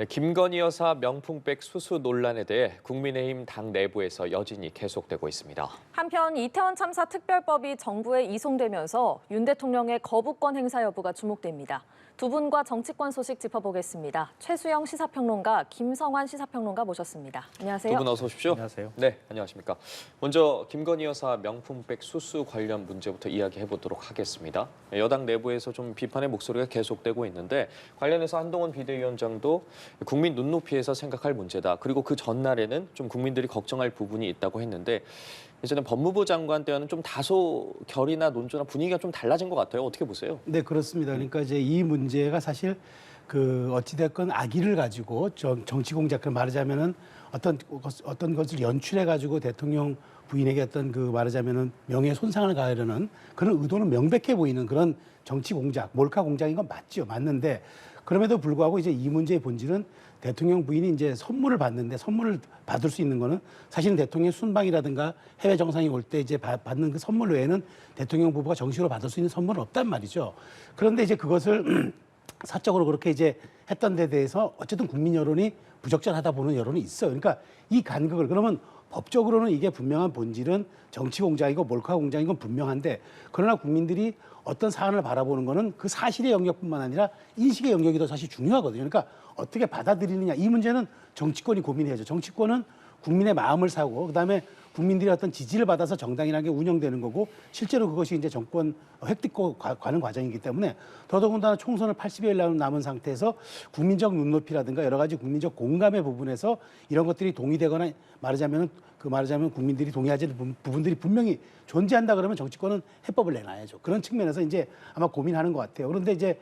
네, 김건희 여사 명품백 수수 논란에 대해 국민의힘 당 내부에서 여진이 계속되고 있습니다. 한편 이태원 참사 특별법이 정부에 이송되면서 윤 대통령의 거부권 행사 여부가 주목됩니다. 두 분과 정치권 소식 짚어보겠습니다. 최수영 시사평론가, 김성환 시사평론가 모셨습니다. 안녕하세요. 두 분 어서 오십시오. 안녕하세요. 네, 안녕하십니까. 먼저 김건희 여사 명품백 수수 관련 문제부터 이야기해 보도록 하겠습니다. 여당 내부에서 좀 비판의 목소리가 계속되고 있는데 관련해서 한동훈 비대위원장도 국민 눈높이에서 생각할 문제다. 그리고 그 전날에는 좀 국민들이 걱정할 부분이 있다고 했는데 이제는 법무부 장관 때와는 좀 다소 결이나 논조나 분위기가 좀 달라진 것 같아요. 어떻게 보세요? 네, 그렇습니다. 그러니까 이제 이 문제가 사실 어찌됐건 악의를 가지고 정치 공작을 말하자면은 어떤 것을 연출해 가지고 대통령 부인에게 말하자면은 명예 손상을 가하려는 그런 의도는 명백해 보이는 그런 정치 공작, 몰카 공작인 건 맞죠. 맞는데 그럼에도 불구하고 이제 이 문제의 본질은 대통령 부인이 이제 선물을 받는데 선물을 받을 수 있는 거는 사실은 대통령 순방이라든가 해외 정상이 올 때 이제 받는 그 선물 외에는 대통령 부부가 정식으로 받을 수 있는 선물은 없단 말이죠. 그런데 이제 그것을 사적으로 그렇게 이제 했던 데 대해서 어쨌든 국민 여론이 부적절하다 보는 여론이 있어요. 그러니까 이 간극을 그러면 법적으로는 이게 분명한 본질은 정치 공작이고 몰카 공작인 건 분명한데 그러나 국민들이 어떤 사안을 바라보는 거는 그 사실의 영역뿐만 아니라 인식의 영역이 더 사실 중요하거든요. 그러니까 어떻게 받아들이느냐 이 문제는 정치권이 고민해야죠. 정치권은 국민의 마음을 사고 그다음에 국민들이 어떤 지지를 받아서 정당이라는 게 운영되는 거고 실제로 그것이 이제 정권 획득고 가는 과정이기 때문에 더더군다나 총선을 80여일 남은 상태에서 국민적 눈높이라든가 여러 가지 국민적 공감의 부분에서 이런 것들이 동의되거나 말하자면 국민들이 동의하지 않는 부분들이 분명히 존재한다 그러면 정치권은 해법을 내놔야죠. 그런 측면에서 이제 아마 고민하는 것 같아요. 그런데 이제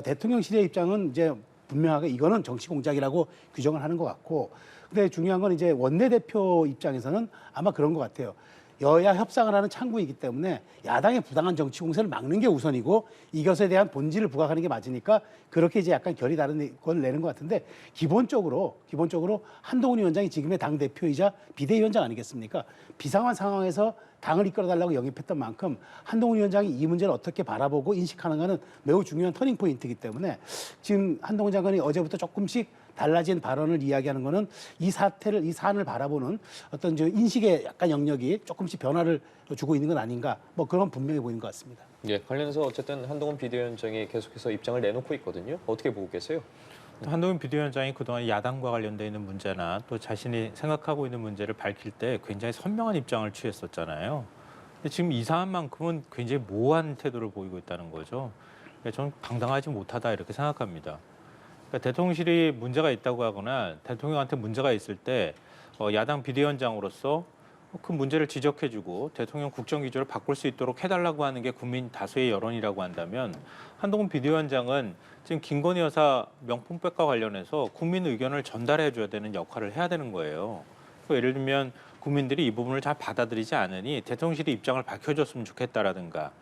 대통령실의 입장은 이제 분명하게 이거는 정치 공작이라고 규정을 하는 것 같고 근데 중요한 건 이제 원내대표 입장에서는 아마 그런 것 같아요. 여야 협상을 하는 창구이기 때문에 야당의 부당한 정치 공세를 막는 게 우선이고 이것에 대한 본질을 부각하는 게 맞으니까 그렇게 이제 약간 결이 다른 걸 내는 것 같은데 기본적으로 한동훈 위원장이 지금의 당 대표이자 비대위원장 아니겠습니까? 비상한 상황에서 당을 이끌어달라고 영입했던 만큼 한동훈 위원장이 이 문제를 어떻게 바라보고 인식하는가는 매우 중요한 터닝 포인트이기 때문에 지금 한동훈 장관이 어제부터 조금씩 달라진 발언을 이야기하는 거는 이 사안을 바라보는 어떤 인식의 약간 영역이 조금씩 변화를 주고 있는 건 아닌가 뭐 그런 분명해 보이는 것 같습니다. 예, 관련해서 어쨌든 한동훈 비대위원장이 계속해서 입장을 내놓고 있거든요. 어떻게 보고 계세요? 한동훈 비대위원장이 그동안 야당과 관련돼 있는 문제나 또 자신이 생각하고 있는 문제를 밝힐 때 굉장히 선명한 입장을 취했었잖아요. 근데 지금 이 사안만큼은 굉장히 모호한 태도를 보이고 있다는 거죠. 저는 당당하지 못하다 이렇게 생각합니다. 그러니까 대통령실이 문제가 있다고 하거나 대통령한테 문제가 있을 때 야당 비대위원장으로서 그 문제를 지적해주고 대통령 국정기조를 바꿀 수 있도록 해달라고 하는 게 국민 다수의 여론이라고 한다면 한동훈 비대위원장은 지금 김건희 여사 명품백과 관련해서 국민 의견을 전달해줘야 되는 역할을 해야 되는 거예요. 예를 들면 국민들이 이 부분을 잘 받아들이지 않으니 대통령실이 입장을 밝혀줬으면 좋겠다라든가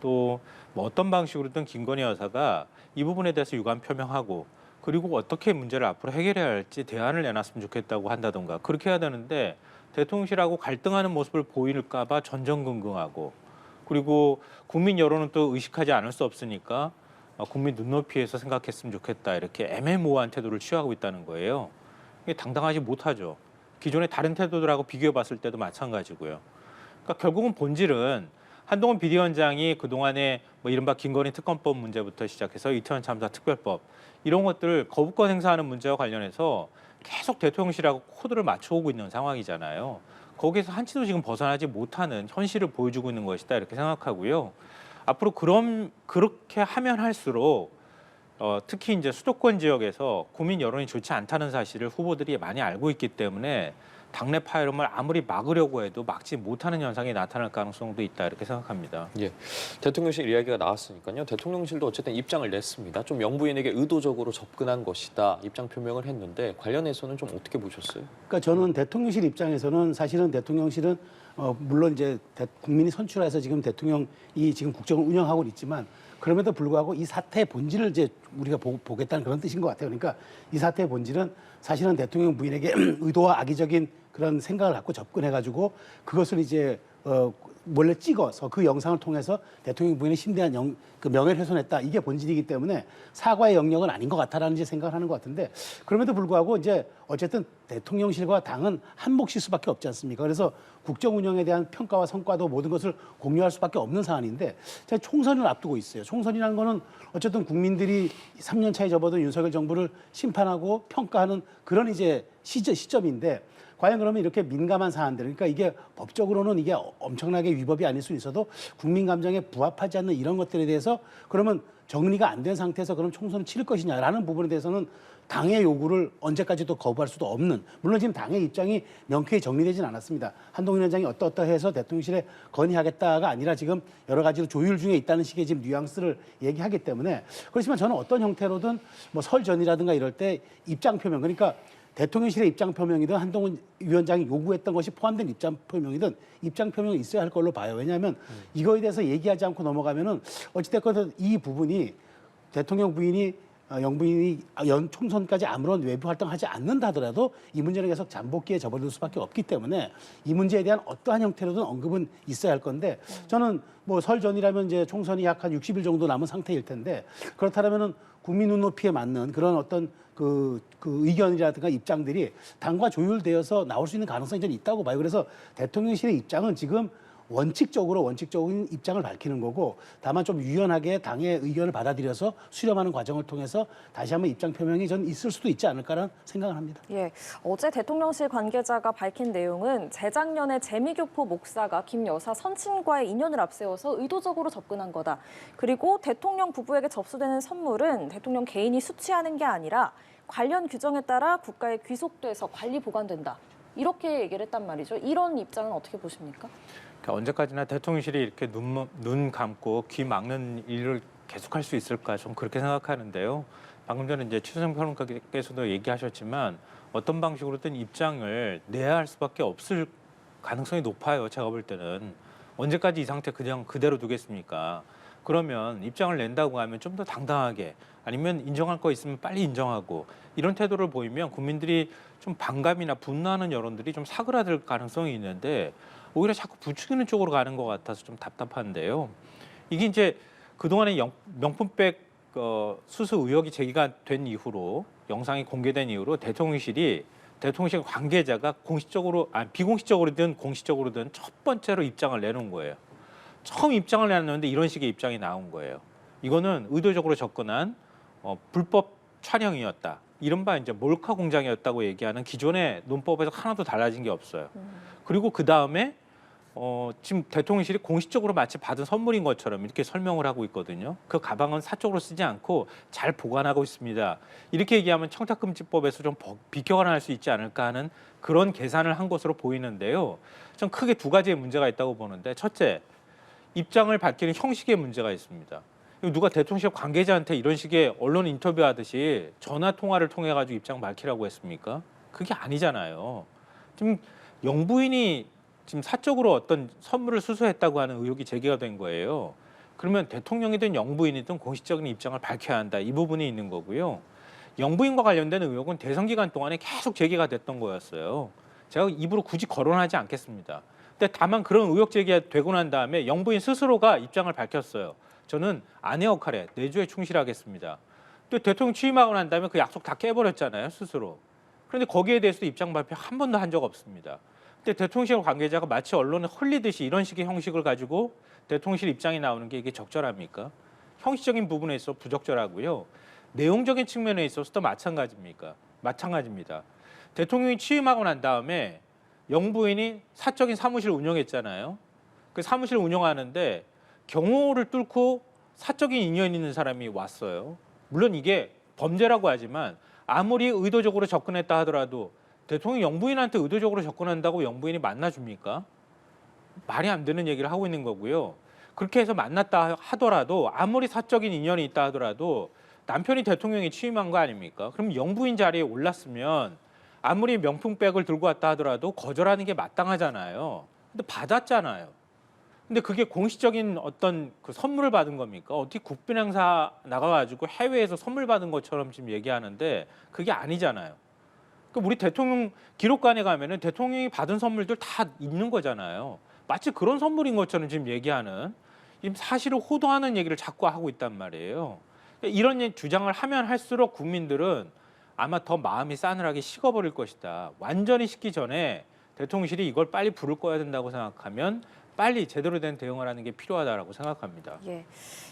또 뭐 어떤 방식으로든 김건희 여사가 이 부분에 대해서 유감 표명하고 그리고 어떻게 문제를 앞으로 해결해야 할지 대안을 내놨으면 좋겠다고 한다던가 그렇게 해야 되는데 대통령실하고 갈등하는 모습을 보일까 봐 전전긍긍하고 그리고 국민 여론은 또 의식하지 않을 수 없으니까 국민 눈높이에서 생각했으면 좋겠다 이렇게 애매모호한 태도를 취하고 있다는 거예요. 이게 당당하지 못하죠. 기존의 다른 태도들하고 비교해 봤을 때도 마찬가지고요. 그러니까 결국은 본질은 한동훈 비대위원장이 그동안에 뭐 이른바 김건희 특검법 문제부터 시작해서 이태원 참사 특별법 이런 것들 거부권 행사하는 문제와 관련해서 계속 대통령실하고 코드를 맞춰오고 있는 상황이잖아요. 거기에서 한치도 지금 벗어나지 못하는 현실을 보여주고 있는 것이다 이렇게 생각하고요. 앞으로 그렇게 하면 할수록 특히 이제 수도권 지역에서 국민 여론이 좋지 않다는 사실을 후보들이 많이 알고 있기 때문에 당내 파열음을 아무리 막으려고 해도 막지 못하는 현상이 나타날 가능성도 있다 이렇게 생각합니다. 예, 대통령실 이야기가 나왔으니까요. 대통령실도 어쨌든 입장을 냈습니다. 좀 명부인에게 의도적으로 접근한 것이다 입장 표명을 했는데 관련해서는 좀 어떻게 보셨어요? 그러니까 저는 대통령실 입장에서는 사실은 대통령실은 물론 이제 국민이 선출해서 지금 대통령이 지금 국정을 운영하고 있지만 그럼에도 불구하고 이 사태의 본질을 이제 우리가 보겠다는 그런 뜻인 것 같아요. 그러니까 이 사태의 본질은 사실은 대통령 부인에게 의도와 악의적인 그런 생각을 갖고 접근해가지고 그것을 이제 몰래 찍어서 그 영상을 통해서 대통령 부인의 심대한 그 명예를 훼손했다. 이게 본질이기 때문에 사과의 영역은 아닌 것 같다라는 이제 생각을 하는 것 같은데 그럼에도 불구하고 이제 어쨌든 대통령실과 당은 한몫일 수밖에 없지 않습니까? 그래서 국정 운영에 대한 평가와 성과도 모든 것을 공유할 수밖에 없는 사안인데 제가 총선을 앞두고 있어요. 총선이라는 거는 어쨌든 국민들이 3년 차에 접어든 윤석열 정부를 심판하고 평가하는 그런 이제 시점인데 과연 그러면 이렇게 민감한 사안들, 그러니까 이게 법적으로는 이게 엄청나게 위법이 아닐 수 있어도 국민 감정에 부합하지 않는 이런 것들에 대해서 그러면 정리가 안 된 상태에서 그럼 총선을 치를 것이냐라는 부분에 대해서는 당의 요구를 언제까지도 거부할 수도 없는, 물론 지금 당의 입장이 명쾌히 정리되진 않았습니다. 한동훈 위원장이 어떠해서 대통령실에 건의하겠다가 아니라 지금 여러 가지로 조율 중에 있다는 식의 지금 뉘앙스를 얘기하기 때문에 그렇지만 저는 어떤 형태로든 뭐 설 전이라든가 이럴 때 입장 표명, 그러니까 대통령실의 입장 표명이든 한동훈 위원장이 요구했던 것이 포함된 입장 표명이든 입장 표명이 있어야 할 걸로 봐요. 왜냐하면 이거에 대해서 얘기하지 않고 넘어가면은 어찌됐건 이 부분이 대통령 부인이 영부인이 총선까지 아무런 외부 활동하지 않는다 하더라도 이 문제는 계속 잠복기에 접어들 수밖에 없기 때문에 이 문제에 대한 어떠한 형태로든 언급은 있어야 할 건데 저는 뭐 설 전이라면 이제 총선이 약 한 60일 정도 남은 상태일 텐데 그렇다면은 국민 눈높이에 맞는 그런 어떤 그 의견이라든가 입장들이 당과 조율되어서 나올 수 있는 가능성이 저는 있다고 봐요. 그래서 대통령실의 입장은 지금 원칙적인 입장을 밝히는 거고 다만 좀 유연하게 당의 의견을 받아들여서 수렴하는 과정을 통해서 다시 한번 입장 표명이 전 있을 수도 있지 않을까라는 생각을 합니다. 예, 어제 대통령실 관계자가 밝힌 내용은 재작년에 재미교포 목사가 김 여사 선친과의 인연을 앞세워서 의도적으로 접근한 거다. 그리고 대통령 부부에게 접수되는 선물은 대통령 개인이 수취하는 게 아니라 관련 규정에 따라 국가에 귀속돼서 관리 보관된다. 이렇게 얘기를 했단 말이죠. 이런 입장은 어떻게 보십니까? 그러니까 언제까지나 대통령실이 이렇게 눈 감고 귀 막는 일을 계속할 수 있을까 좀 그렇게 생각하는데요. 방금 전에 이제 최수정 평론가께서도 얘기하셨지만 어떤 방식으로든 입장을 내야 할 수밖에 없을 가능성이 높아요. 제가 볼 때는 언제까지 이 상태 그냥 그대로 두겠습니까? 그러면 입장을 낸다고 하면 좀 더 당당하게 아니면 인정할 거 있으면 빨리 인정하고 이런 태도를 보이면 국민들이 좀 반감이나 분노하는 여론들이 좀 사그라들 가능성이 있는데 오히려 자꾸 부추기는 쪽으로 가는 것 같아서 좀 답답한데요. 이게 이제 그동안에 명품백 수수 의혹이 제기가 된 이후로 영상이 공개된 이후로 대통령실 관계자가 비공식적으로든 공식적으로든 첫 번째로 입장을 내놓은 거예요. 처음 입장을 내놨는데 이런 식의 입장이 나온 거예요. 이거는 의도적으로 접근한 불법 촬영이었다. 이른바 이제 몰카 공장이었다고 얘기하는 기존의 논법에서 하나도 달라진 게 없어요. 그리고 그 다음에 지금 대통령실이 공식적으로 마치 받은 선물인 것처럼 이렇게 설명을 하고 있거든요. 그 가방은 사적으로 쓰지 않고 잘 보관하고 있습니다. 이렇게 얘기하면 청탁금지법에서 좀 비껴가할 수 있지 않을까 하는 그런 계산을 한 것으로 보이는데요. 좀 크게 두 가지의 문제가 있다고 보는데 첫째, 입장을 밝히는 형식의 문제가 있습니다. 누가 대통령실 관계자한테 이런 식의 언론 인터뷰하듯이 전화 통화를 통해 가지고 입장 밝히라고 했습니까? 그게 아니잖아요. 지금 영부인이 지금 사적으로 어떤 선물을 수수했다고 하는 의혹이 제기가 된 거예요. 그러면 대통령이든 영부인이든 공식적인 입장을 밝혀야 한다. 이 부분이 있는 거고요. 영부인과 관련된 의혹은 대선 기간 동안에 계속 제기가 됐던 거였어요. 제가 입으로 굳이 거론하지 않겠습니다. 근데 다만 그런 의혹 제기가 되고 난 다음에 영부인 스스로가 입장을 밝혔어요. 저는 아내 역할에 내조에 충실하겠습니다. 또 대통령 취임하고 난 다음에 그 약속 다 깨버렸잖아요, 스스로. 그런데 거기에 대해서도 입장 발표 한 번도 한 적 없습니다. 근데 대통령실 관계자가 마치 언론에 홀리듯이 이런 식의 형식을 가지고 대통령실 입장이 나오는 게 이게 적절합니까? 형식적인 부분에 있어 부적절하고요. 내용적인 측면에 있어서도 마찬가지입니다. 대통령이 취임하고 난 다음에 영부인이 사적인 사무실을 운영했잖아요. 그 사무실을 운영하는데 경호를 뚫고 사적인 인연 있는 사람이 왔어요. 물론 이게 범죄라고 하지만 아무리 의도적으로 접근했다 하더라도 대통령이 영부인한테 의도적으로 접근한다고 영부인이 만나줍니까? 말이 안 되는 얘기를 하고 있는 거고요. 그렇게 해서 만났다 하더라도 아무리 사적인 인연이 있다 하더라도 남편이 대통령이 취임한 거 아닙니까? 그럼 영부인 자리에 올랐으면 아무리 명품백을 들고 왔다 하더라도 거절하는 게 마땅하잖아요. 근데 받았잖아요. 근데 그게 공식적인 어떤 그 선물을 받은 겁니까? 어떻게 국빈 행사 나가가지고 해외에서 선물 받은 것처럼 지금 얘기하는데 그게 아니잖아요. 우리 대통령 기록관에 가면은 대통령이 받은 선물들 다 있는 거잖아요. 마치 그런 선물인 것처럼 지금 얘기하는 지금 사실을 호도하는 얘기를 자꾸 하고 있단 말이에요. 이런 주장을 하면 할수록 국민들은 아마 더 마음이 싸늘하게 식어버릴 것이다. 완전히 식기 전에 대통령실이 이걸 빨리 불을 꺼야 된다고 생각하면 빨리 제대로 된 대응을 하는 게 필요하다고 생각합니다. 예.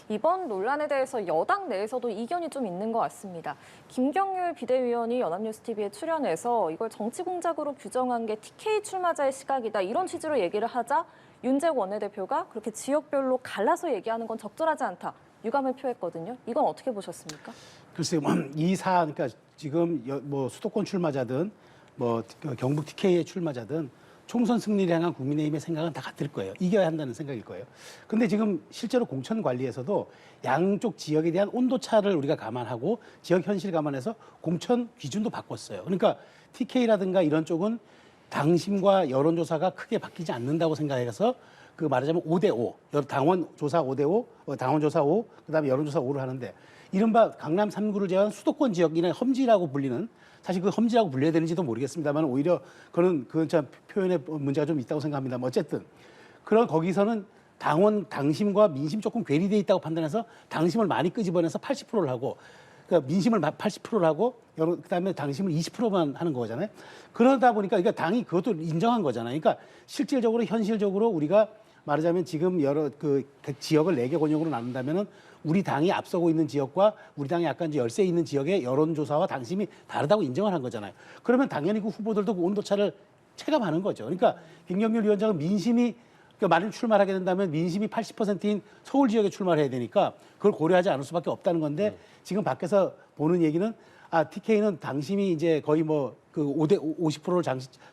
이번 논란에 대해서 여당 내에서도 이견이 좀 있는 것 같습니다. 김경률 비대위원이 연합뉴스TV에 출연해서 이걸 정치 공작으로 규정한 게 TK 출마자의 시각이다. 이런 취지로 얘기를 하자 윤재욱 원내대표가 그렇게 지역별로 갈라서 얘기하는 건 적절하지 않다. 유감을 표했거든요. 이건 어떻게 보셨습니까? 글쎄요, 이 사안, 그러니까 지금 뭐 수도권 출마자든 뭐 경북 TK의 출마자든 총선 승리를 향한 국민의힘의 생각은 다 같을 거예요. 이겨야 한다는 생각일 거예요. 근데 지금 실제로 공천 관리에서도 양쪽 지역에 대한 온도차를 우리가 감안하고 지역 현실 감안해서 공천 기준도 바꿨어요. 그러니까 TK라든가 이런 쪽은 당심과 여론조사가 크게 바뀌지 않는다고 생각해서 그 말하자면 5대5, 당원 조사 5대5, 당원 조사 5, 그다음에 여론조사 5를 하는데 이른바 강남 3구를 제외한 수도권 지역이나 험지라고 불리는 사실 그 험지라고 불려야 되는지도 모르겠습니다만 오히려 그건 참 표현의 문제가 좀 있다고 생각합니다. 어쨌든 그런 거기서는 당심과 민심 조금 괴리돼 있다고 판단해서 당심을 많이 끄집어내서 80%를 하고 그러니까 민심을 80%를 하고 그다음에 당심을 20%만 하는 거잖아요. 그러다 보니까 그러니까 당이 그것도 인정한 거잖아요. 그러니까 실질적으로 현실적으로 우리가 말하자면 지금 여러 그 지역을 4개 권역으로 나눈다면은 우리 당이 앞서고 있는 지역과 우리 당이 약간 이제 열세 있는 지역의 여론조사와 당심이 다르다고 인정을 한 거잖아요. 그러면 당연히 그 후보들도 그 온도차를 체감하는 거죠. 그러니까 김경률 위원장은 민심이 그러니까 만일 출마를 하게 된다면 민심이 80%인 서울 지역에 출마를 해야 되니까 그걸 고려하지 않을 수밖에 없다는 건데 지금 밖에서 보는 얘기는 TK는 당심이 이제 거의 뭐 그 50%를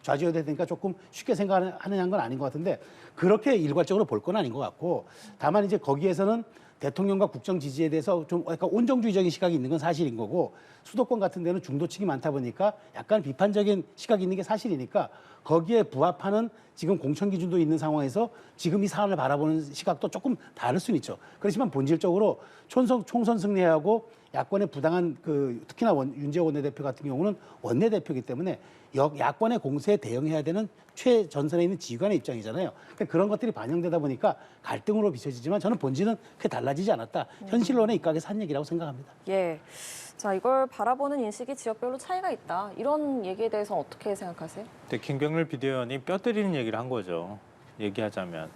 좌지우지해야 되니까 조금 쉽게 생각하는 건 아닌 것 같은데 그렇게 일괄적으로 볼 건 아닌 것 같고 다만 이제 거기에서는 대통령과 국정 지지에 대해서 좀 약간 온정주의적인 시각이 있는 건 사실인 거고 수도권 같은 데는 중도층이 많다 보니까 약간 비판적인 시각이 있는 게 사실이니까 거기에 부합하는 지금 공천 기준도 있는 상황에서 지금 이 사안을 바라보는 시각도 조금 다를 수는 있죠. 그렇지만 본질적으로 총선 승리하고 야권의 부당한 특히나 윤재욱 원내대표 같은 경우는 원내대표이기 때문에 야권의 공세에 대응해야 되는 최전선에 있는 지휘관의 입장이잖아요. 그러니까 그런 것들이 반영되다 보니까 갈등으로 비춰지지만 저는 본질은 크게 달라지지 않았다. 현실론에 입각해서 한 얘기라고 생각합니다. 예. 자, 이걸 바라보는 인식이 지역별로 차이가 있다. 이런 얘기에 대해서 어떻게 생각하세요? 근데 김경률 비대위원이 뼈 때리는 얘기를 한 거죠. 얘기하자면.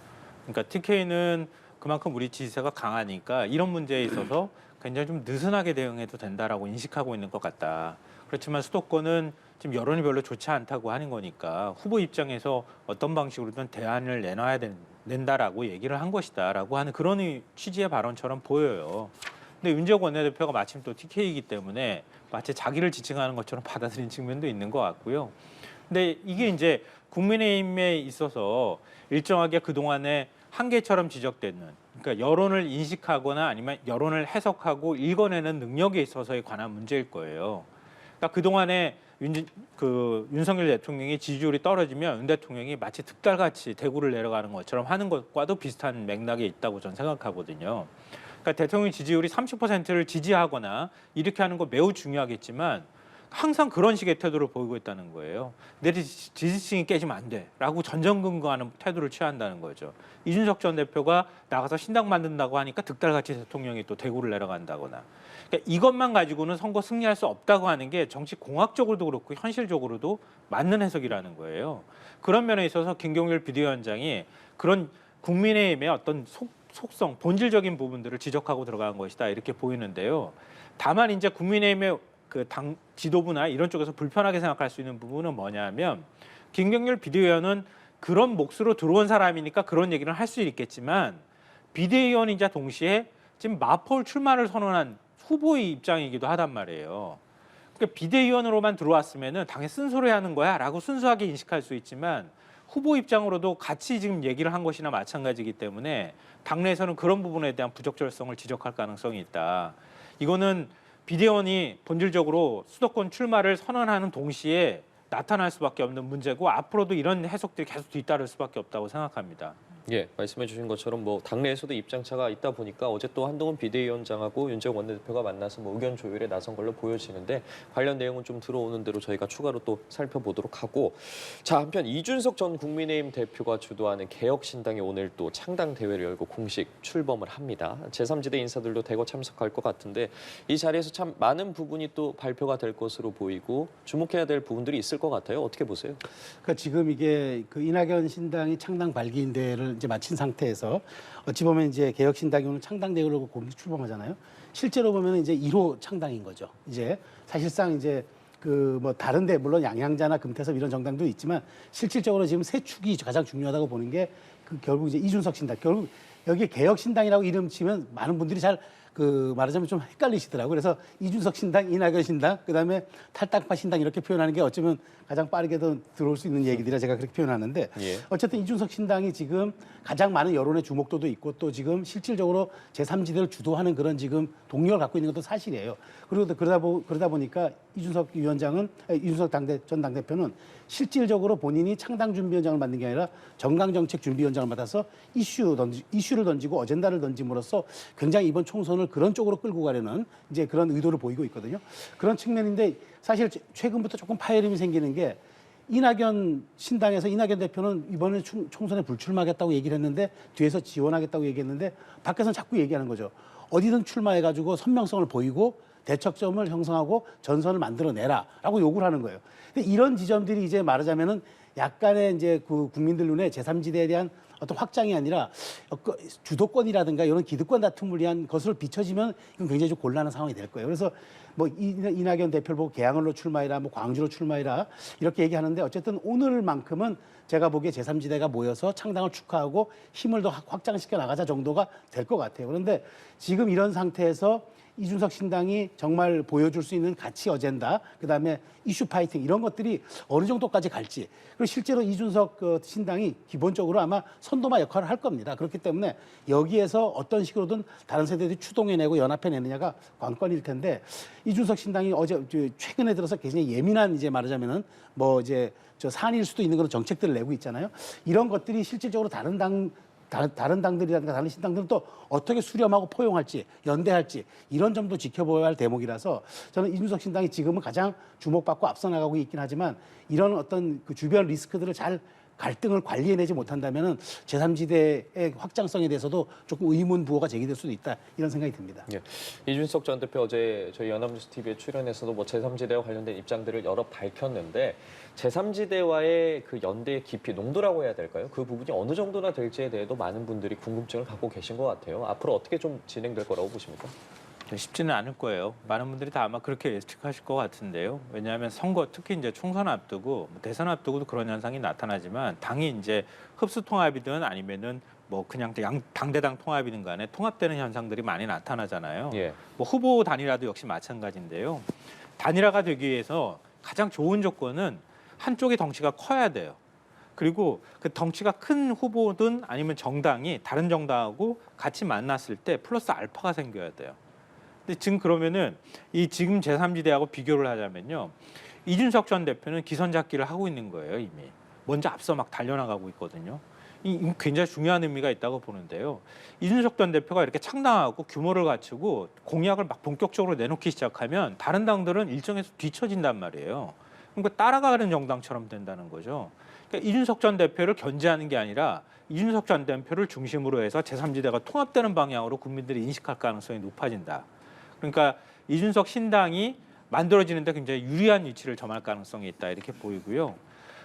그러니까 TK는 그만큼 우리 지지세가 강하니까 이런 문제에 있어서 굉장히 좀 느슨하게 대응해도 된다라고 인식하고 있는 것 같다. 그렇지만 수도권은 지금 여론이 별로 좋지 않다고 하는 거니까 후보 입장에서 어떤 방식으로든 대안을 내놔야 된다라고 얘기를 한 것이다라고 하는 그런 취지의 발언처럼 보여요. 근데 윤재욱 원내대표가 마침 또 TK이기 때문에 마치 자기를 지칭하는 것처럼 받아들인 측면도 있는 것 같고요. 근데 이게 이제 국민의힘에 있어서 일정하게 그동안에 한계처럼 지적되는 그러니까 여론을 인식하거나 아니면 여론을 해석하고 읽어내는 능력에 있어서에 관한 문제일 거예요. 그러니까 그동안에 윤석열 대통령이 지지율이 떨어지면 윤 대통령이 마치 득달같이 대구를 내려가는 것처럼 하는 것과도 비슷한 맥락에 있다고 저는 생각하거든요. 그러니까 대통령 지지율이 30%를 지지하거나 이렇게 하는 거 매우 중요하겠지만 항상 그런 식의 태도를 보이고 있다는 거예요. 내 지지층이 깨지면 안 돼라고 전전긍긍하는 태도를 취한다는 거죠. 이준석 전 대표가 나가서 신당 만든다고 하니까 득달같이 대통령이 또 대구를 내려간다거나 그러니까 이것만 가지고는 선거 승리할 수 없다고 하는 게 정치 공학적으로도 그렇고 현실적으로도 맞는 해석이라는 거예요. 그런 면에 있어서 김경률 비대위원장이 그런 국민의힘의 어떤 속성, 본질적인 부분들을 지적하고 들어간 것이다 이렇게 보이는데요. 다만 이제 국민의힘의 그 당 지도부나 이런 쪽에서 불편하게 생각할 수 있는 부분은 뭐냐면 김경률 비대위원은 그런 몫으로 들어온 사람이니까 그런 얘기를 할 수 있겠지만 비대위원이자 동시에 지금 마포울 출마를 선언한 후보의 입장이기도 하단 말이에요. 그러니까 비대위원으로만 들어왔으면은 당에 쓴소리 하는 거야라고 순수하게 인식할 수 있지만 후보 입장으로도 같이 지금 얘기를 한 것이나 마찬가지이기 때문에 당내에서는 그런 부분에 대한 부적절성을 지적할 가능성이 있다. 이거는 비대위원이 본질적으로 수도권 출마를 선언하는 동시에 나타날 수밖에 없는 문제고 앞으로도 이런 해석들이 계속 뒤따를 수밖에 없다고 생각합니다. 예, 말씀해 주신 것처럼 뭐 당내에서도 입장차가 있다 보니까 어제 또 한동훈 비대위원장하고 윤재욱 원내대표가 만나서 뭐 의견 조율에 나선 걸로 보여지는데 관련 내용은 좀 들어오는 대로 저희가 추가로 또 살펴보도록 하고 자, 한편 이준석 전 국민의힘 대표가 주도하는 개혁신당이 오늘 또 창당 대회를 열고 공식 출범을 합니다. 제3지대 인사들도 대거 참석할 것 같은데 이 자리에서 참 많은 부분이 또 발표가 될 것으로 보이고 주목해야 될 부분들이 있을 것 같아요. 어떻게 보세요? 그러니까 지금 이게 그 이낙연 신당이 창당 발기인 대회를 이제 마친 상태에서 어찌 보면 이제 개혁신당이 오늘 창당 대회를 공식 출범하잖아요. 실제로 보면 이제 1호 창당인 거죠. 이제 사실상 이제 그 뭐 다른데 물론 양양자나 금태섭 이런 정당도 있지만 실질적으로 지금 세 축이 가장 중요하다고 보는 게 그 결국 이제 이준석 신당. 결국 여기에 개혁신당이라고 이름 치면 많은 분들이 잘 그 말하자면 좀 헷갈리시더라고요. 그래서 이준석 신당, 이낙연 신당, 그다음에 탈당파 신당 이렇게 표현하는 게 어쩌면 가장 빠르게도 들어올 수 있는 얘기들이라 제가 그렇게 표현하는데 예. 어쨌든 이준석 신당이 지금 가장 많은 여론의 주목도도 있고 또 지금 실질적으로 제3지대를 주도하는 그런 지금 동력을 갖고 있는 것도 사실이에요. 그리고 또 그러다 보니까 이준석 전 당대표는 실질적으로 본인이 창당준비위원장을 맡는 게 아니라 정강정책준비위원장을 맡아서 이슈를 던지고 어젠다를 던짐으로써 굉장히 이번 총선을 그런 쪽으로 끌고 가려는 이제 그런 의도를 보이고 있거든요. 그런 측면인데 사실 최근부터 조금 파열음이 생기는 게 이낙연 신당에서 이낙연 대표는 이번에 총선에 불출마하겠다고 얘기를 했는데 뒤에서 지원하겠다고 얘기했는데 밖에서는 자꾸 얘기하는 거죠. 어디든 출마해가지고 선명성을 보이고 대척점을 형성하고 전선을 만들어내라라고 요구를 하는 거예요. 근데 이런 지점들이 이제 말하자면은 약간의 이제 그 국민들 눈에 제3지대에 대한 어떤 확장이 아니라 주도권이라든가 이런 기득권 다툼을 위한 것으로 비춰지면 이건 굉장히 좀 곤란한 상황이 될 거예요. 그래서 뭐 이낙연 대표를 보고 계양을로 출마해라, 뭐 광주로 출마해라 이렇게 얘기하는데 어쨌든 오늘만큼은 제가 보기에 제3지대가 모여서 창당을 축하하고 힘을 더 확장시켜 나가자 정도가 될 것 같아요. 그런데 지금 이런 상태에서 이준석 신당이 정말 보여줄 수 있는 가치 어젠다, 그다음에 이슈 파이팅 이런 것들이 어느 정도까지 갈지. 그리고 실제로 이준석 신당이 기본적으로 아마 선도마 역할을 할 겁니다. 그렇기 때문에 여기에서 어떤 식으로든 다른 세대들이 추동해내고 연합해내느냐가 관건일 텐데 이준석 신당이 최근에 들어서 굉장히 예민한 이제 말하자면은 뭐 이제 산일 수도 있는 그런 정책들을 내고 있잖아요. 이런 것들이 실질적으로 다른 당들이라든가 다른 신당들은 또 어떻게 수렴하고 포용할지 연대할지 이런 점도 지켜봐야 할 대목이라서 저는 이준석 신당이 지금은 가장 주목받고 앞서 나가고 있긴 하지만 이런 어떤 그 주변 리스크들을 잘 갈등을 관리해내지 못한다면은 제3지대의 확장성에 대해서도 조금 의문 부호가 제기될 수도 있다 이런 생각이 듭니다. 예. 이준석 전 대표 어제 저희 연합뉴스 TV에 출연해서도 뭐 제3지대와 관련된 입장들을 여러 밝혔는데 제3지대와의 그 연대의 깊이, 농도라고 해야 될까요? 그 부분이 어느 정도나 될지에 대해도 많은 분들이 궁금증을 갖고 계신 것 같아요. 앞으로 어떻게 좀 진행될 거라고 보십니까? 쉽지는 않을 거예요. 많은 분들이 다 아마 그렇게 예측하실 것 같은데요. 왜냐하면 선거, 특히 이제 총선 앞두고 대선 앞두고도 그런 현상이 나타나지만 당이 이제 흡수 통합이든 아니면은 뭐 그냥 당대당 통합이든 간에 통합되는 현상들이 많이 나타나잖아요. 예. 뭐 후보 단일화도 역시 마찬가지인데요. 단일화가 되기 위해서 가장 좋은 조건은 한쪽의 덩치가 커야 돼요. 그리고 그 덩치가 큰 후보든 아니면 정당이 다른 정당하고 같이 만났을 때 플러스 알파가 생겨야 돼요. 근데 지금 그러면은 이 지금 제3지대하고 비교를 하자면요. 이준석 전 대표는 기선 잡기를 하고 있는 거예요, 이미. 먼저 앞서 막 달려나가고 있거든요. 이 굉장히 중요한 의미가 있다고 보는데요. 이준석 전 대표가 이렇게 창당하고 규모를 갖추고 공약을 막 본격적으로 내놓기 시작하면 다른 당들은 일정에서 뒤처진단 말이에요. 그러니까 따라가는 정당처럼 된다는 거죠. 그러니까 이준석 전 대표를 견제하는 게 아니라 이준석 전 대표를 중심으로 해서 제3지대가 통합되는 방향으로 국민들이 인식할 가능성이 높아진다. 그러니까 이준석 신당이 만들어지는데 굉장히 유리한 위치를 점할 가능성이 있다 이렇게 보이고요.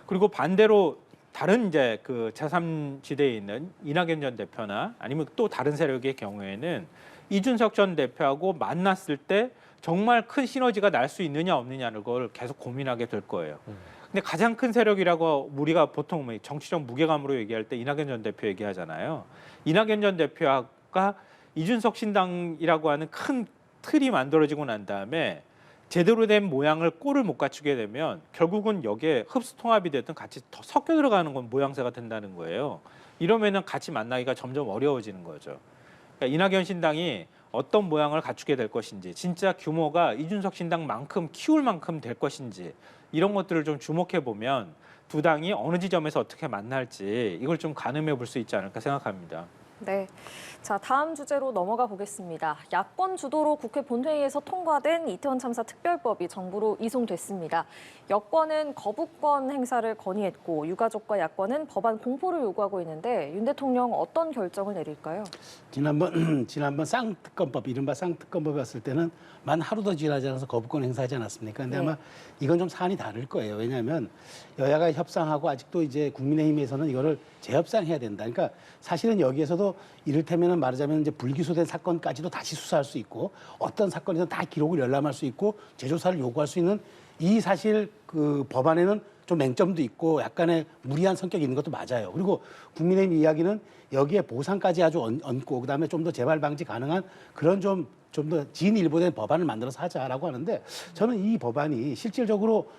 그리고 반대로 다른 이제 그 제3지대에 있는 이낙연 전 대표나 아니면 또 다른 세력의 경우에는 이준석 전 대표하고 만났을 때 정말 큰 시너지가 날 수 있느냐 없느냐를 걸 계속 고민하게 될 거예요. 근데 가장 큰 세력이라고 우리가 보통 정치적 무게감으로 얘기할 때 이낙연 전 대표 얘기하잖아요. 이낙연 전 대표가 이준석 신당이라고 하는 큰 틀이 만들어지고 난 다음에 제대로 된 모양을 꼴을 못 갖추게 되면 결국은 여기에 흡수 통합이 됐든 같이 더 섞여 들어가는 건 모양새가 된다는 거예요. 이러면은 같이 만나기가 점점 어려워지는 거죠. 그러니까 이낙연 신당이 어떤 모양을 갖추게 될 것인지, 진짜 규모가 이준석 신당만큼 키울 만큼 될 것인지 이런 것들을 좀 주목해 보면 두 당이 어느 지점에서 어떻게 만날지 이걸 좀 가늠해 볼 수 있지 않을까 생각합니다. 네. 자, 다음 주제로 넘어가 보겠습니다. 야권 주도로 국회 본회의에서 통과된 이태원 참사 특별법이 정부로 이송됐습니다. 여권은 거부권 행사를 건의했고 유가족과 야권은 법안 공포를 요구하고 있는데 윤 대통령 어떤 결정을 내릴까요? 지난번 쌍특검법, 이른바 쌍특검법이 왔을 때는 만 하루도 지나지 않아서 거부권 행사하지 않았습니까? 근데 네. 아마 이건 좀 사안이 다를 거예요. 왜냐하면 여야가 협상하고 아직도 이제 국민의힘에서는 이거를 재협상해야 된다. 그러니까 사실은 여기에서도 이를테면은 말하자면 이제 불기소된 사건까지도 다시 수사할 수 있고 어떤 사건이든 다 기록을 열람할 수 있고 재조사를 요구할 수 있는 이 사실 그 법안에는 좀 맹점도 있고 약간의 무리한 성격이 있는 것도 맞아요. 그리고 국민의힘 이야기는 여기에 보상까지 아주 얹고 그다음에 좀 더 재발 방지 가능한 그런 좀 더 진일보된 법안을 만들어서 하자라고 하는데 저는 이 법안이 실질적으로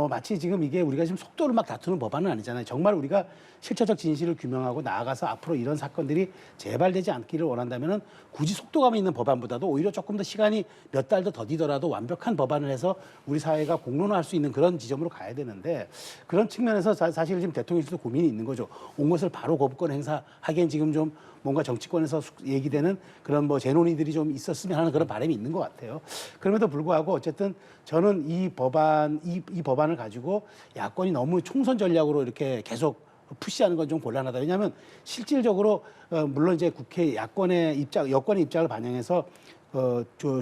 마치 지금 이게 우리가 지금 속도를 막 다투는 법안은 아니잖아요. 정말 우리가 실체적 진실을 규명하고 나아가서 앞으로 이런 사건들이 재발되지 않기를 원한다면은 굳이 속도감 있는 법안보다도 오히려 조금 더 시간이 몇 달 더 더디더라도 완벽한 법안을 해서 우리 사회가 공론화할 수 있는 그런 지점으로 가야 되는데 그런 측면에서 사실 지금 대통령실도 고민이 있는 거죠. 온 것을 바로 거부권 행사하기엔 지금 좀 뭔가 정치권에서 얘기되는 그런 뭐 재논의들이 좀 있었으면 하는 그런 바람이 있는 것 같아요. 그럼에도 불구하고 어쨌든 저는 이 법안을 가지고 야권이 너무 총선 전략으로 이렇게 계속 푸시하는 건 좀 곤란하다. 왜냐하면 실질적으로 물론 이제 국회 여권의 입장을 반영해서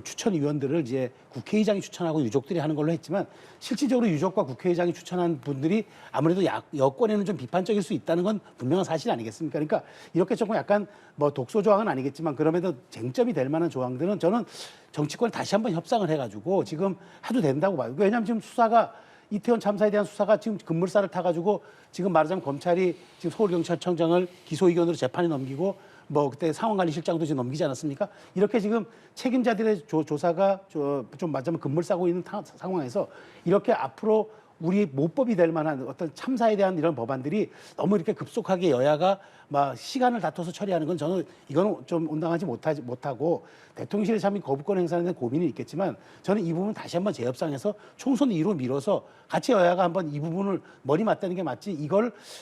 추천위원들을 이제 국회의장이 추천하고 유족들이 하는 걸로 했지만 실질적으로 유족과 국회의장이 추천한 분들이 아무래도 여권에는 좀 비판적일 수 있다는 건 분명한 사실 아니겠습니까? 그러니까 이렇게 조금 약간 뭐 독소 조항은 아니겠지만 그럼에도 쟁점이 될 만한 조항들은 저는 정치권이 다시 한번 협상을 해가지고 지금 해도 된다고 봐요. 왜냐하면 지금 수사가 이태원 참사에 대한 수사가 지금 급물살을 타가지고 지금 말하자면 검찰이 지금 서울경찰청장을 기소의견으로 재판에 넘기고 뭐 그때 상황관리실장도 지금 넘기지 않았습니까? 이렇게 지금 책임자들의 조사가 좀 맞자면 급물 싸고 있는 상황에서 이렇게 앞으로 우리 모법이 될 만한 어떤 참사에 대한 이런 법안들이 너무 이렇게 급속하게 여야가 막 시간을 다퉈서 처리하는 건 저는 이거는 좀 온당하지 못하고 대통령실에 참 거부권 행사에 대한 고민이 있겠지만 저는 이 부분 다시 한번 재협상해서 총선 이후로 미뤄서 같이 여야가 한번 이 부분을 머리 맞대는 게 맞지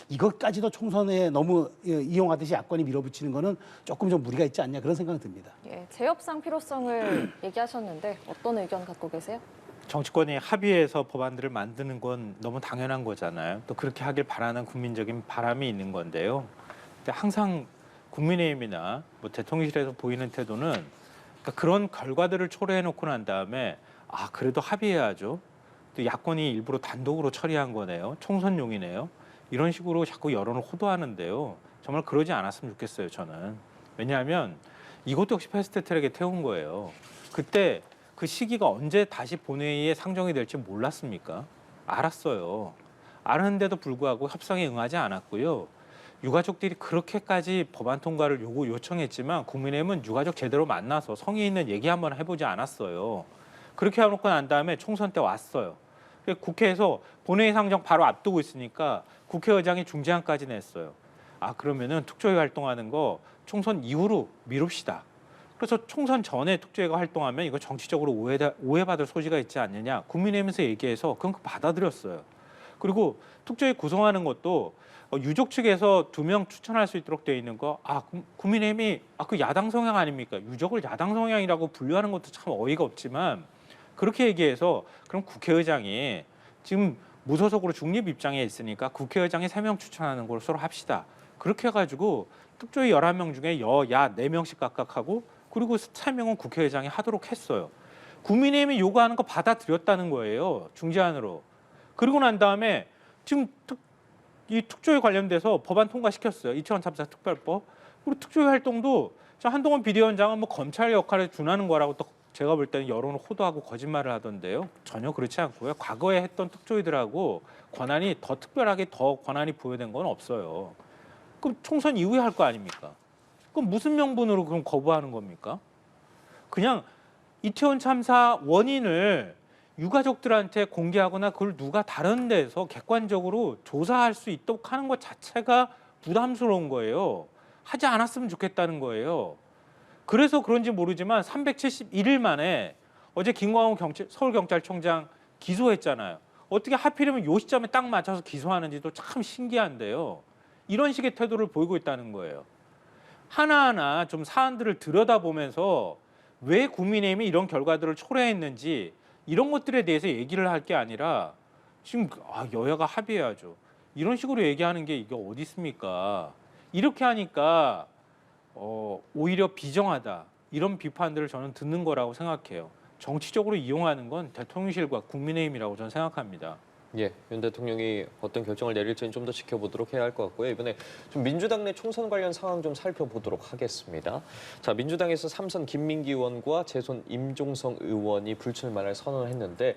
이것까지도 총선에 너무 이용하듯이 야권이 밀어붙이는 거는 조금 좀 무리가 있지 않냐 그런 생각이 듭니다. 예, 재협상 필요성을 얘기하셨는데 어떤 의견 갖고 계세요? 정치권이 합의해서 법안들을 만드는 건 너무 당연한 거잖아요. 또 그렇게 하길 바라는 국민적인 바람이 있는 건데요. 근데 항상 국민의힘이나 뭐 대통령실에서 보이는 태도는 그러니까 그런 결과들을 초래해놓고 난 다음에 그래도 합의해야죠. 또 야권이 일부러 단독으로 처리한 거네요. 총선용이네요. 이런 식으로 자꾸 여론을 호도하는데요. 정말 그러지 않았으면 좋겠어요. 저는. 왜냐하면 이것도 역시 패스트트랙에 태운 거예요. 그때 그 시기가 언제 다시 본회의에 상정이 될지 몰랐습니까? 알았어요. 아는데도 불구하고 협상에 응하지 않았고요. 유가족들이 그렇게까지 법안 통과를 요청했지만 국민의힘은 유가족 제대로 만나서 성의 있는 얘기 한번 해보지 않았어요. 그렇게 해놓고 난 다음에 총선 때 왔어요. 국회에서 본회의 상정 바로 앞두고 있으니까 국회의장이 중재안까지 냈어요. 그러면은 특조위 활동하는 거 총선 이후로 미룹시다. 그래서 총선 전에 특조위가 활동하면 이거 정치적으로 오해받을 소지가 있지 않느냐. 국민의힘에서 얘기해서 그건 받아들였어요. 그리고 특조위 구성하는 것도 유족 측에서 2명 추천할 수 있도록 되어 있는 거, 국민의힘이 그 야당 성향 아닙니까? 유족을 야당 성향이라고 분류하는 것도 참 어이가 없지만 그렇게 얘기해서 그럼 국회의장이 지금 무소속으로 중립 입장에 있으니까 국회의장이 3명 추천하는 걸 서로 합시다. 그렇게 해가지고 특조위 11명 중에 여야 4명씩 각각 하고 그리고 3명은 국회의장이 하도록 했어요. 국민의힘이 요구하는 거 받아들였다는 거예요. 중재안으로. 그리고 난 다음에 지금 이 특조위 관련돼서 법안 통과시켰어요. 이태원 참사 특별법. 그리고 특조위 활동도 한동훈 비대위원장은 뭐 검찰 역할에 준하는 거라고 또 제가 볼 때는 여론을 호도하고 거짓말을 하던데요. 전혀 그렇지 않고요. 과거에 했던 특조위들하고 더 특별하게 권한이 부여된 건 없어요. 그럼 총선 이후에 할 거 아닙니까? 그럼 무슨 명분으로 그럼 거부하는 겁니까? 그냥 이태원 참사 원인을 유가족들한테 공개하거나 그걸 누가 다른 데서 객관적으로 조사할 수 있도록 하는 것 자체가 부담스러운 거예요. 하지 않았으면 좋겠다는 거예요. 그래서 그런지 모르지만 371일 만에 어제 김광호 서울경찰청장 기소했잖아요. 어떻게 하필이면 요 시점에 딱 맞춰서 기소하는지도 참 신기한데요. 이런 식의 태도를 보이고 있다는 거예요. 하나하나 좀 사안들을 들여다보면서 왜 국민의힘이 이런 결과들을 초래했는지 이런 것들에 대해서 얘기를 할 게 아니라 지금 여야가 합의해야죠. 이런 식으로 얘기하는 게 이게 어디 있습니까? 이렇게 하니까 오히려 비정하다. 이런 비판들을 저는 듣는 거라고 생각해요. 정치적으로 이용하는 건 대통령실과 국민의힘이라고 저는 생각합니다. 예, 윤 대통령이 어떤 결정을 내릴지는 좀 더 지켜보도록 해야 할 것 같고요. 이번에 좀 민주당 내 총선 관련 상황 좀 살펴보도록 하겠습니다. 자, 민주당에서 3선 김민기 의원과 재선 임종성 의원이 불출마를 선언했는데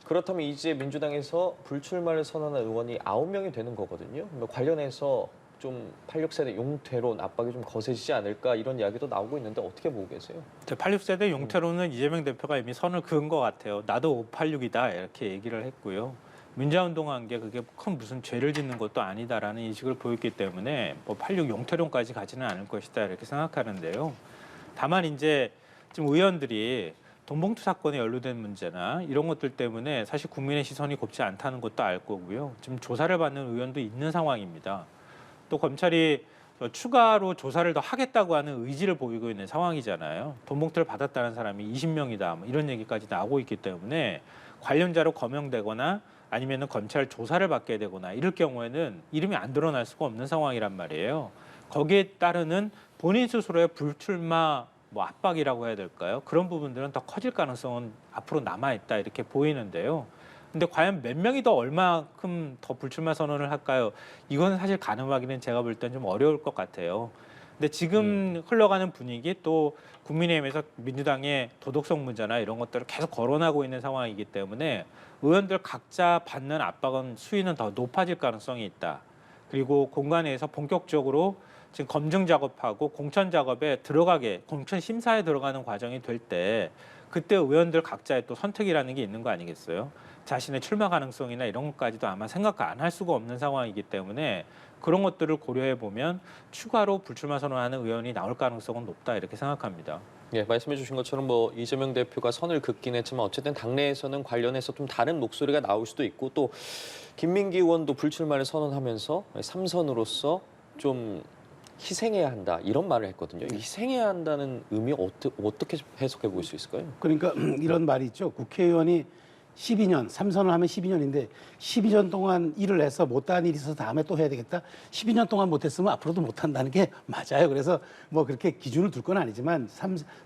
그렇다면 이제 민주당에서 불출마를 선언한 의원이 9명이 되는 거거든요. 관련해서 좀 86세대 용태론 압박이 좀 거세지지 않을까 이런 이야기도 나오고 있는데 어떻게 보고 계세요? 86세대 용태로는 이재명 대표가 이미 선을 그은 것 같아요. 나도 586이다 이렇게 얘기를 했고요. 민주화운동한 게 그게 큰 무슨 죄를 짓는 것도 아니다라는 인식을 보였기 때문에 뭐 86 용태론까지 가지는 않을 것이다 이렇게 생각하는데요. 다만 이제 지금 의원들이 돈봉투 사건에 연루된 문제나 이런 것들 때문에 사실 국민의 시선이 곱지 않다는 것도 알 거고요. 지금 조사를 받는 의원도 있는 상황입니다. 또 검찰이 추가로 조사를 더 하겠다고 하는 의지를 보이고 있는 상황이잖아요. 돈봉투를 받았다는 사람이 20명이다 뭐 이런 얘기까지 나오고 있기 때문에 관련자로 거명되거나 아니면은 검찰 조사를 받게 되거나 이럴 경우에는 이름이 안 드러날 수가 없는 상황이란 말이에요. 거기에 따르는 본인 스스로의 불출마 뭐 압박이라고 해야 될까요? 그런 부분들은 더 커질 가능성은 앞으로 남아 있다 이렇게 보이는데요. 근데 과연 몇 명이 더 얼마큼 더 불출마 선언을 할까요? 이건 사실 가늠하기는 제가 볼 땐 좀 어려울 것 같아요. 근데 지금 흘러가는 분위기 또 국민의힘에서 민주당의 도덕성 문제나 이런 것들을 계속 거론하고 있는 상황이기 때문에 의원들 각자 받는 압박은 수위는 더 높아질 가능성이 있다. 그리고 공간에서 본격적으로 지금 검증 작업하고 공천 작업에 들어가게 공천 심사에 들어가는 과정이 될 때 그때 의원들 각자의 또 선택이라는 게 있는 거 아니겠어요? 자신의 출마 가능성이나 이런 것까지도 아마 생각 안 할 수가 없는 상황이기 때문에 그런 것들을 고려해 보면 추가로 불출마 선언하는 의원이 나올 가능성은 높다 이렇게 생각합니다. 예, 말씀해 주신 것처럼 뭐 이재명 대표가 선을 긋긴 했지만 어쨌든 당내에서는 관련해서 좀 다른 목소리가 나올 수도 있고 또 김민기 의원도 불출마를 선언하면서 3선으로서 좀 희생해야 한다 이런 말을 했거든요. 희생해야 한다는 의미 어떻게 해석해 볼 수 있을까요? 그러니까 이런 말이 있죠. 국회의원이 12년, 3선을 하면 12년인데 12년 동안 일을 해서 못한 일이 있어서 다음에 또 해야 되겠다. 12년 동안 못했으면 앞으로도 못한다는 게 맞아요. 그래서 뭐 그렇게 기준을 둘 건 아니지만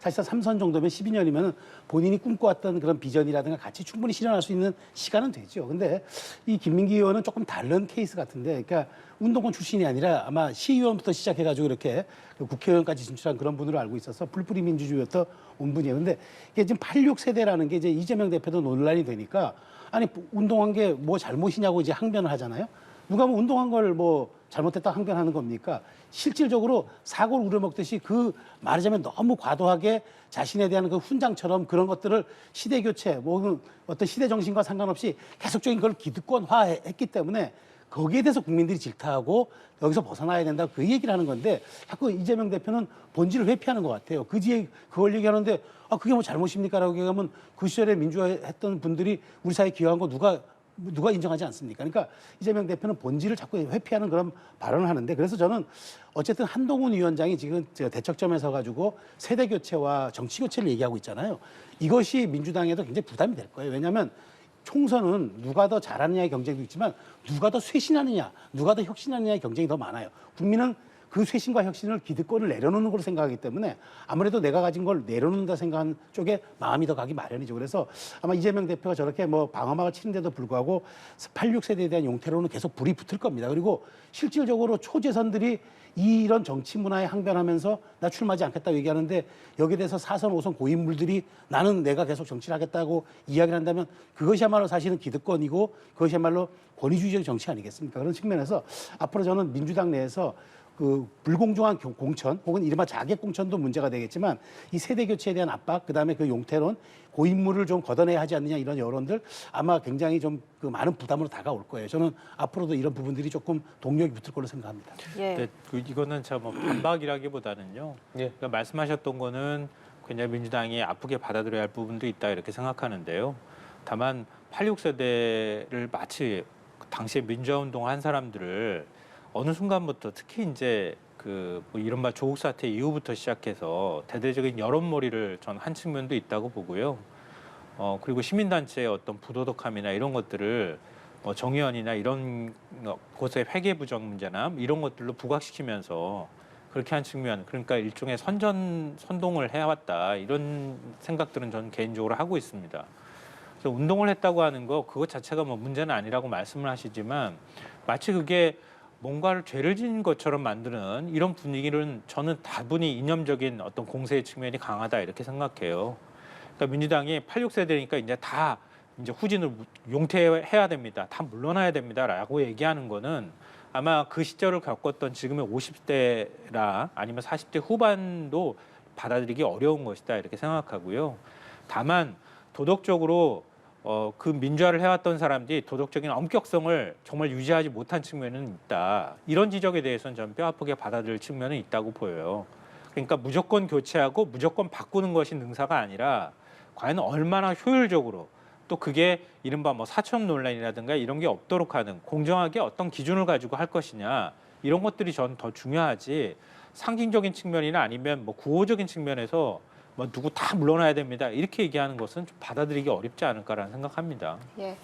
사실상 3선 정도면 12년이면 본인이 꿈꿔왔던 그런 비전이라든가 같이 충분히 실현할 수 있는 시간은 되죠. 근데 이 김민기 의원은 조금 다른 케이스 같은데 그러니까 운동권 출신이 아니라 아마 시의원부터 시작해가지고 이렇게 국회의원까지 진출한 그런 분으로 알고 있어서 풀뿌리 민주주의부터 온 분이에요. 근데 이게 지금 86세대라는 게 이제 이재명 대표도 논란이 되니까 아니 운동한 게 뭐 잘못이냐고 이제 항변을 하잖아요. 누가 뭐 운동한 걸 뭐 잘못했다 항변하는 겁니까? 실질적으로 사고를 우려먹듯이 그 말하자면 너무 과도하게 자신에 대한 그 훈장처럼 그런 것들을 시대 교체, 뭐 어떤 시대 정신과 상관없이 계속적인 걸 기득권화했기 때문에 거기에 대해서 국민들이 질타하고 여기서 벗어나야 된다 그 얘기를 하는 건데 자꾸 이재명 대표는 본질을 회피하는 것 같아요. 그걸 얘기하는데 그게 뭐 잘못입니까라고 얘기하면 그 시절에 민주화했던 분들이 우리 사회에 기여한 거 누가 인정하지 않습니까? 그러니까 이재명 대표는 본질을 자꾸 회피하는 그런 발언을 하는데 그래서 저는 어쨌든 한동훈 위원장이 지금 대척점에 서가지고 세대 교체와 정치 교체를 얘기하고 있잖아요. 이것이 민주당에도 굉장히 부담이 될 거예요. 왜냐하면 총선은 누가 더 잘하느냐의 경쟁도 있지만 누가 더 쇄신하느냐, 누가 더 혁신하느냐의 경쟁이 더 많아요. 국민은 그 쇄신과 혁신을 기득권을 내려놓는 걸로 생각하기 때문에 아무래도 내가 가진 걸 내려놓는다 생각하는 쪽에 마음이 더 가기 마련이죠. 그래서 아마 이재명 대표가 저렇게 뭐 방어막을 치는데도 불구하고 86세대에 대한 용태로는 계속 불이 붙을 겁니다. 그리고 실질적으로 초재선들이 이런 정치 문화에 항변하면서 나 출마하지 않겠다고 얘기하는데 여기에 대해서 4선, 5선 고인물들이 나는 내가 계속 정치를 하겠다고 이야기를 한다면 그것이야말로 사실은 기득권이고 그것이야말로 권위주의적 정치 아니겠습니까? 그런 측면에서 앞으로 저는 민주당 내에서 그 불공정한 공천 혹은 이른바 자객 공천도 문제가 되겠지만 이 세대 교체에 대한 압박, 그다음에 그 용태론, 고인물을 좀 걷어내야 하지 않느냐 이런 여론들 아마 굉장히 좀 그 많은 부담으로 다가올 거예요. 저는 앞으로도 이런 부분들이 조금 동력이 붙을 걸로 생각합니다. 예. 근데 이거는 제가 뭐 반박이라기보다는요. 예. 그러니까 말씀하셨던 거는 굉장히 민주당이 아프게 받아들여야 할 부분도 있다 이렇게 생각하는데요. 다만 86세대를 마치 당시에 민주화 운동을 한 사람들을 어느 순간부터 특히 이제 그뭐 이른바 조국 사태 이후부터 시작해서 대대적인 여론몰이를 전 한 측면도 있다고 보고요. 그리고 시민단체의 어떤 부도덕함이나 이런 것들을 정의원이나 이런 곳의 회계 부정 문제나 이런 것들로 부각시키면서 그렇게 한 측면, 그러니까 일종의 선동을 해왔다 이런 생각들은 저는 개인적으로 하고 있습니다. 그래서 운동을 했다고 하는 거 그것 자체가 뭐 문제는 아니라고 말씀을 하시지만 마치 그게 뭔가를 죄를 지은 것처럼 만드는 이런 분위기는 저는 다분히 이념적인 어떤 공세의 측면이 강하다 이렇게 생각해요. 그러니까 민주당이 86세대니까 이제 다 이제 후진을 용퇴해야 됩니다. 다 물러나야 됩니다라고 얘기하는 거는 아마 그 시절을 겪었던 지금의 50대라 아니면 40대 후반도 받아들이기 어려운 것이다 이렇게 생각하고요. 다만 도덕적으로 그 민주화를 해왔던 사람들이 도덕적인 엄격성을 정말 유지하지 못한 측면은 있다. 이런 지적에 대해서는 저는 뼈아프게 받아들일 측면은 있다고 보여요. 그러니까 무조건 교체하고 무조건 바꾸는 것이 능사가 아니라 과연 얼마나 효율적으로 또 그게 이른바 뭐 사천 논란이라든가 이런 게 없도록 하는 공정하게 어떤 기준을 가지고 할 것이냐 이런 것들이 전 더 중요하지 상징적인 측면이나 아니면 뭐 구호적인 측면에서 뭐 누구 다 물러나야 됩니다 이렇게 얘기하는 것은 좀 받아들이기 어렵지 않을까라는 생각합니다. 예.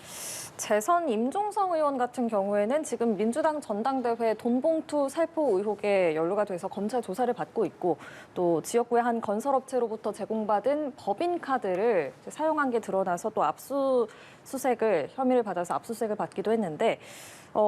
재선 임종성 의원 같은 경우에는 지금 민주당 전당대회 돈봉투 살포 의혹에 연루가 돼서 검찰 조사를 받고 있고 또 지역구의 한 건설업체로부터 제공받은 법인카드를 사용한 게 드러나서 또 압수수색을 혐의를 받아서 압수수색을 받기도 했는데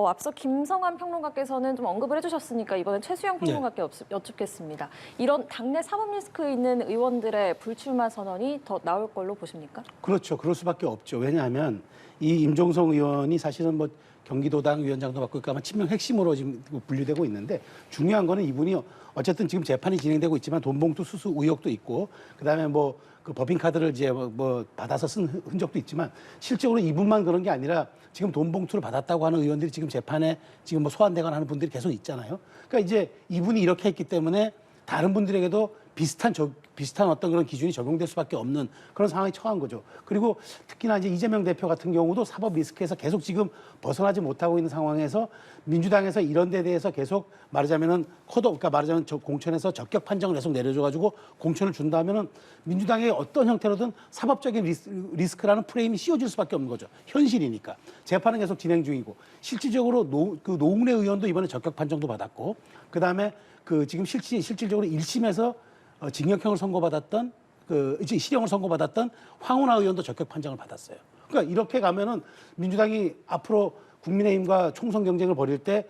앞서 김성환 평론가께서는 좀 언급을 해주셨으니까 이번엔 최수영 평론가께 여쭙겠습니다. 이런 당내 사법 리스크 있는 의원들의 불출마 선언이 더 나올 걸로 보십니까? 그렇죠. 그럴 수밖에 없죠. 왜냐하면 이 임종성 의원이 사실은 뭐 경기도당 위원장도 맡고 있고 아마 친명 핵심으로 지금 분류되고 있는데 중요한 거는 이분이 어쨌든 지금 재판이 진행되고 있지만 돈봉투 수수 의혹도 있고 그다음에 뭐 그 법인카드를 이제 뭐 받아서 쓴 흔적도 있지만 실적으로 이분만 그런 게 아니라 지금 돈봉투를 받았다고 하는 의원들이 지금 재판에 지금 뭐 소환되거나 하는 분들이 계속 있잖아요. 그러니까 이제 이분이 이렇게 했기 때문에 다른 분들에게도 비슷한 어떤 그런 기준이 적용될 수밖에 없는 그런 상황에 처한 거죠. 그리고 특히나 이제 이재명 대표 같은 경우도 사법 리스크에서 계속 지금 벗어나지 못하고 있는 상황에서 민주당에서 이런 데 대해서 계속 말하자면은 그러니까 말하자면 공천에서 적격 판정을 계속 내려줘가지고 공천을 준다면은 민주당의 어떤 형태로든 사법적인 리스크라는 프레임이 씌워질 수밖에 없는 거죠. 현실이니까. 재판은 계속 진행 중이고 실질적으로 노웅래 의원도 이번에 적격 판정도 받았고 그다음에 그 지금 실질적으로 1심에서 징역형을 선고받았던 실형을 선고받았던 황운하 의원도 적격 판정을 받았어요. 그러니까 이렇게 가면은 민주당이 앞으로 국민의힘과 총선 경쟁을 벌일 때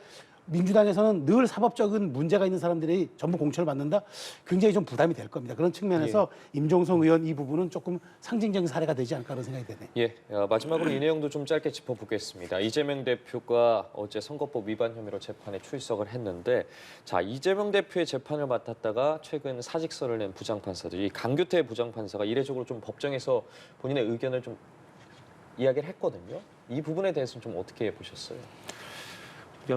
민주당에서는 늘 사법적인 문제가 있는 사람들이 전부 공천을 받는다. 굉장히 좀 부담이 될 겁니다. 그런 측면에서 임종성 의원 이 부분은 조금 상징적인 사례가 되지 않을까 하는 생각이 드네요. 예, 마지막으로 이 내용도 좀 짧게 짚어보겠습니다. 이재명 대표가 어제 선거법 위반 혐의로 재판에 출석을 했는데 자 이재명 대표의 재판을 맡았다가 최근 사직서를 낸 부장판사들, 이 강규태 부장판사가 이례적으로 좀 법정에서 본인의 의견을 좀 이야기를 했거든요. 이 부분에 대해서는 좀 어떻게 보셨어요?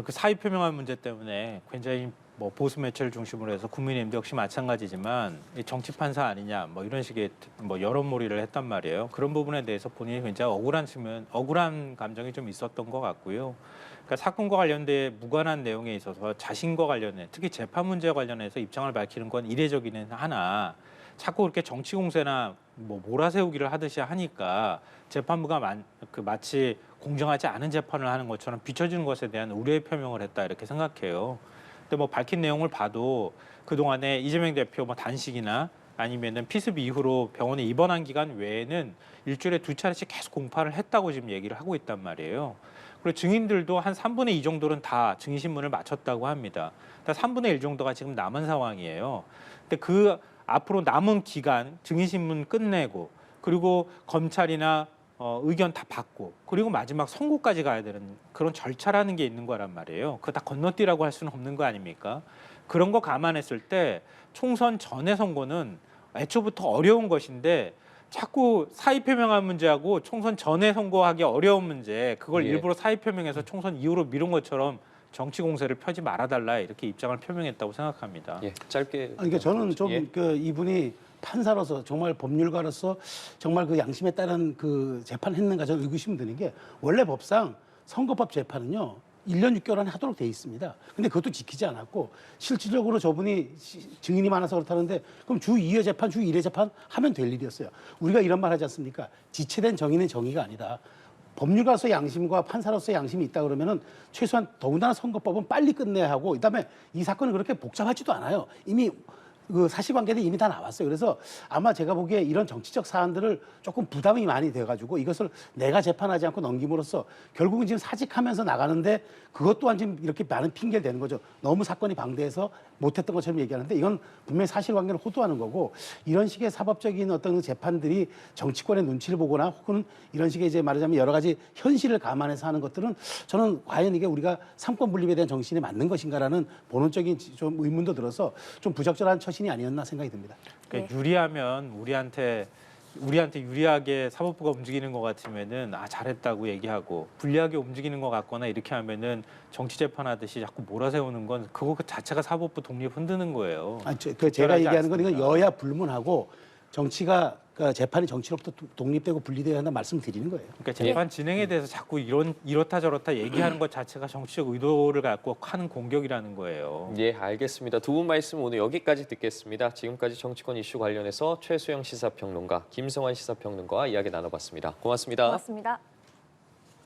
그 사의 표명한 문제 때문에 굉장히 뭐 보수 매체를 중심으로 해서 국민의힘도 역시 마찬가지지만 이 정치 판사 아니냐 뭐 이런 식의 뭐 여론몰이를 했단 말이에요. 그런 부분에 대해서 본인이 굉장히 억울한 감정이 좀 있었던 것 같고요. 그러니까 사건과 관련된 무관한 내용에 있어서 자신과 관련해 특히 재판 문제와 관련해서 입장을 밝히는 건 이례적이긴 하나 자꾸 그렇게 정치 공세나 뭐 몰아세우기를 하듯이 하니까 재판부가 마치 공정하지 않은 재판을 하는 것처럼 비춰지는 것에 대한 우려의 표명을 했다 이렇게 생각해요. 근데 뭐 밝힌 내용을 봐도 그동안에 이재명 대표 뭐 단식이나 아니면은 피습 이후로 병원에 입원한 기간 외에는 일주일에 2차례씩 계속 공판을 했다고 지금 얘기를 하고 있단 말이에요. 그리고 증인들도 한 3분의 2 정도는 다 증인신문을 마쳤다고 합니다. 그러니까 3분의 1 정도가 지금 남은 상황이에요. 근데 그 앞으로 남은 기간 증인신문 끝내고 그리고 검찰이나 의견 다 받고 그리고 마지막 선고까지 가야 되는 그런 절차라는 게 있는 거란 말이에요. 그거 다 건너뛰라고 할 수는 없는 거 아닙니까? 그런 거 감안했을 때 총선 전의 선거는 애초부터 어려운 것인데 자꾸 사의 표명한 문제하고 총선 전에 선거하기 어려운 문제 그걸 예. 일부러 사의 표명해서 총선 이후로 미룬 것처럼 정치 공세를 펴지 말아달라 이렇게 입장을 표명했다고 생각합니다. 예, 짧게. 아니, 그러니까 저는 좀 예. 그 이분이 판사로서 정말 법률가로서 정말 그 양심에 따른 그 재판했는가 저는 의구심 드는 게 원래 법상 선거법 재판은요 1년 6개월 안에 하도록 돼 있습니다. 근데 그것도 지키지 않았고 실질적으로 저분이 증인이 많아서 그렇다는데 그럼 주 2회 재판, 주 1회 재판 하면 될 일이었어요. 우리가 이런 말 하지 않습니까? 지체된 정의는 정의가 아니다. 법률가로서 양심과 판사로서 양심이 있다 그러면은 최소한 더군다나 선거법은 빨리 끝내야 하고 그다음에 이 사건은 그렇게 복잡하지도 않아요. 이미 그 사실관계는 이미 다 나왔어요. 그래서 아마 제가 보기에 이런 정치적 사안들을 조금 부담이 많이 돼가지고 이것을 내가 재판하지 않고 넘김으로써 결국은 지금 사직하면서 나가는데 그것 또한 지금 이렇게 많은 핑계를 대는 거죠. 너무 사건이 방대해서 못했던 것처럼 얘기하는데 이건 분명히 사실관계를 호도하는 거고 이런 식의 사법적인 어떤 재판들이 정치권의 눈치를 보거나 혹은 이런 식의 이제 말하자면 여러 가지 현실을 감안해서 하는 것들은 저는 과연 이게 우리가 삼권 분립에 대한 정신이 맞는 것인가라는 본원적인 좀 의문도 들어서 좀 부적절한 처신이 아니었나 생각이 듭니다. 그러니까 유리하면 우리한테 유리하게 사법부가 움직이는 것 같으면은 잘했다고 얘기하고 불리하게 움직이는 것 같거나 이렇게 하면은 정치 재판하듯이 자꾸 몰아세우는 건 그거 그 자체가 사법부 독립 흔드는 거예요. 제가 적절하지 얘기하는 건 이건 않습니다. 여야 불문하고 정치가 그러니까 재판이 정치로부터 독립되고 분리되어야 한다는 말씀을 드리는 거예요. 그러니까 재판 진행에 대해서 자꾸 이렇다 저렇다 얘기하는 것 자체가 정치적 의도를 갖고 하는 공격이라는 거예요. 예, 알겠습니다. 두 분 말씀 오늘 여기까지 듣겠습니다. 지금까지 정치권 이슈 관련해서 최수영 시사평론가, 김성환 시사평론가와 이야기 나눠봤습니다. 고맙습니다. 고맙습니다.